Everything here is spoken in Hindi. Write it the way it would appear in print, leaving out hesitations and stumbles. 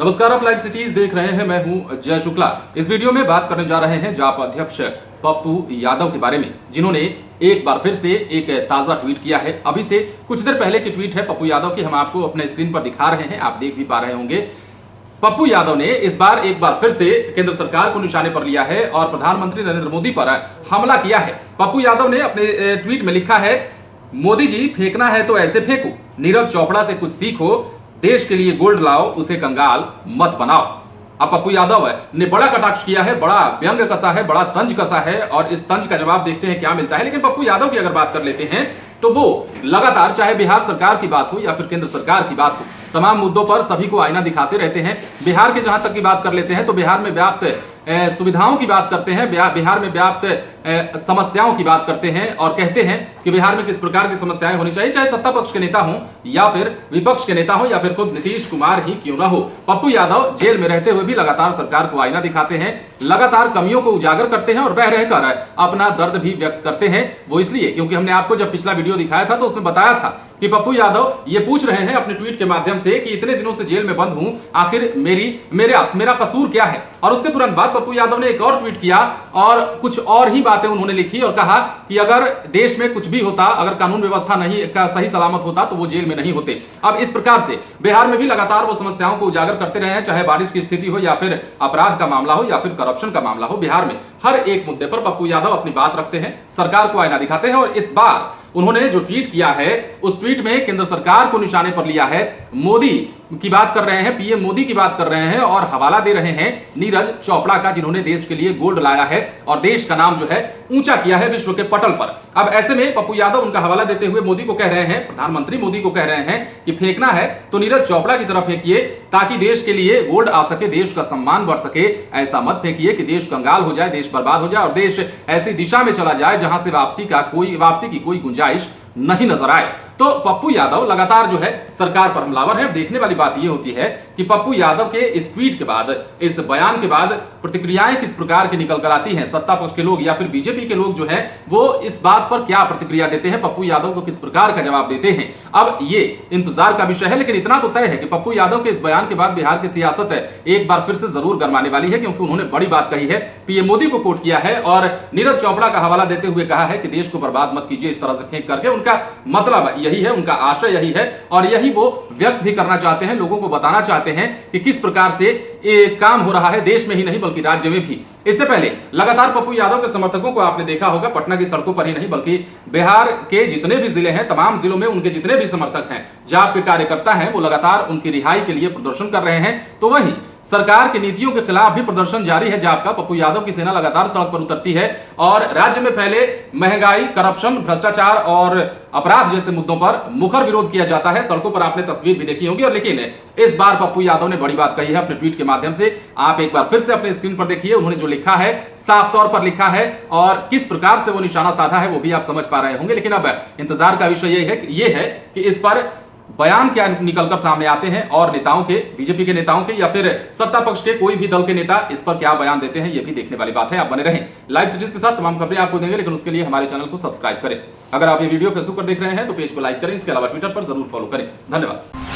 नमस्कार, आप लाइव सिटीज देख रहे हैं। मैं हूं जय शुक्ला। इस वीडियो में बात करने जा रहे हैं जाप अध्यक्ष पप्पू यादव के बारे में, जिन्होंने एक बार फिर से एक ताजा ट्वीट किया है। अभी से कुछ देर पहले की ट्वीट है पप्पू यादव की, हम आपको अपने स्क्रीन पर दिखा रहे हैं, आप देख भी पा रहे होंगे। पप्पू यादव ने इस बार एक बार फिर से केंद्र सरकार को निशाने पर लिया है और प्रधानमंत्री नरेंद्र मोदी पर हमला किया है। पप्पू यादव ने अपने ट्वीट में लिखा है, मोदी जी फेंकना है तो ऐसे फेंको, नीरज चोपड़ा से कुछ सीखो, देश के लिए गोल्ड लाओ, उसे कंगाल मत बनाओ। अब पप्पू यादव ने बड़ा कटाक्ष किया है, बड़ा व्यंग कसा है, बड़ा तंज कसा है और इस तंज का जवाब देखते हैं क्या मिलता है। लेकिन पप्पू यादव की अगर बात कर लेते हैं तो वो लगातार, चाहे बिहार सरकार की बात हो या फिर केंद्र सरकार की बात हो, तमाम मुद्दों पर सभी को आईना दिखाते रहते हैं। बिहार के जहां तक की बात कर लेते हैं तो बिहार में व्याप्त सुविधाओं की बात करते हैं, बिहार में व्याप्त समस्याओं की बात करते हैं और कहते हैं कि बिहार में किस प्रकार की समस्याएं होनी चाहिए, चाहे सत्ता पक्ष के नेता हो या फिर विपक्ष के नेता हो या फिर खुद नीतीश कुमार ही क्यों ना हो। पप्पू यादव जेल में रहते हुए भी लगातार सरकार को आईना दिखाते हैं, लगातार कमियों को उजागर करते हैं और रह रहकर अपना दर्द भी व्यक्त करते हैं। वो इसलिए क्योंकि हमने आपको जब पिछला वीडियो दिखाया था तो उसमें बताया था कि पप्पू यादव ये पूछ रहे हैं अपने ट्वीट के माध्यम से कि इतने दिनों से जेल में बंद हूं, आखिर मेरा कसूर क्या है। और उसके तुरंत बाद पप्पू यादव ने एक और ट्वीट किया और कुछ और ही बातें उन्होंने लिखी और कहा कि अगर देश में कुछ भी होता, अगर कानून व्यवस्था नहीं का सही सलामत होता तो वो जेल में नहीं होते। अब इस प्रकार से बिहार में भी लगातार वो समस्याओं को उजागर करते रहे हैं, चाहे बारिश की स्थिति हो या फिर अपराध का मामला हो या फिर करप्शन का मामला हो। बिहार में हर एक मुद्दे पर पप्पू यादव अपनी बात रखते हैं, सरकार को आईना दिखाते हैं। और इस बार उन्होंने जो ट्वीट किया है उस ट्वीट में केंद्र सरकार को निशाने पर लिया है, मोदी की बात कर रहे हैं, पीएम मोदी की बात कर रहे हैं और हवाला दे रहे हैं नीरज चोपड़ा का, जिन्होंने देश के लिए गोल्ड लाया है और देश का नाम जो है ऊंचा किया है विश्व के पटल पर। अब ऐसे में पप्पू यादव उनका हवाला देते हुए मोदी को कह रहे हैं, प्रधानमंत्री मोदी को कह रहे हैं कि फेंकना है तो नीरज चोपड़ा की तरफ फेंकिए ताकि देश के लिए गोल्ड आ सके, देश का सम्मान बढ़ सके। ऐसा मत फेंकिए कि देश कंगाल हो जाए, देश बर्बाद हो जाए और देश ऐसी दिशा में चला जाए जहां से वापसी की कोई गुंजाइश नहीं नजर आए। तो पप्पू यादव लगातार जो है सरकार पर हमलावर है। देखने वाली बात यह होती है कि पप्पू यादव के इस ट्वीट के बाद, इस बयान के बाद प्रतिक्रियाएं किस प्रकार की निकल कर आती हैं, सत्ता पक्ष के लोग या फिर बीजेपी के लोग जो है वो इस बात पर क्या प्रतिक्रिया देते हैं, पप्पू यादव को किस प्रकार का जवाब देते हैं, अब ये इंतजार का विषय है। लेकिन इतना तो तय है कि पप्पू यादव के इस बयान के बाद बिहार की सियासत एक बार फिर से जरूर गरमाने वाली है, क्योंकि उन्होंने बड़ी बात कही है, पीएम मोदी को कोट किया है और नीरज चोपड़ा का हवाला देते हुए कहा है कि देश को बर्बाद मत कीजिए इस तरह से फेंक करके। उनका मतलब यही है, उनका आशय यही है और यही वो व्यक्त भी करना चाहते हैं, लोगों को बताना चाहते हैं कि किस प्रकार से एक काम हो रहा है देश में ही नहीं बल्कि राज्य में भी। इससे पहले लगातार पप्पू यादव के समर्थकों को आपने देखा होगा, पटना की सड़कों पर ही नहीं बल्कि बिहार के जितने भी जिले हैं, तमाम जिलों में उनके जितने भी समर्थक हैं, जाप के कार्यकर्ता हैं, वो लगातार उनकी रिहाई के लिए प्रदर्शन कर रहे हैं। तो वहीं सरकार की नीतियों के खिलाफ भी प्रदर्शन जारी है जाप का। पप्पू यादव की सेना लगातार सड़क पर उतरती है और राज्य में फैले महंगाई, करप्शन, भ्रष्टाचार और अपराध जैसे मुद्दों पर मुखर विरोध किया जाता है। सड़कों पर आपने तस्वीर भी देखी होगी। और लेकिन इस बार पप्पू यादव ने बड़ी बात कही है अपने ट्वीट के माध्यम से, आप एक बार फिर से अपने स्क्रीन पर देखिए। उन्होंने जो लिखा है साफ तौर पर लिखा है और किस प्रकार से वो निशाना साधा है वो भी आप समझ पा रहे होंगे। लेकिन अब इंतजार का विषय ये है कि इस पर बयान क्या निकलकर सामने आते हैं और नेताओं के, बीजेपी के नेताओं के या फिर सत्ता पक्ष के कोई भी दल के नेता इस पर क्या बयान देते हैं, ये भी देखने वाली बात है। आप बने रहें, लाइव सिटीज के साथ तमाम खबरें आपको देंगे, लेकिन उसके लिए हमारे चैनल को सब्सक्राइब करें। अगर आप ये वीडियो फेसबुक पर देख रहे हैं तो पेज को लाइक करें, इसके अलावा ट्विटर पर जरूर फॉलो करें। धन्यवाद।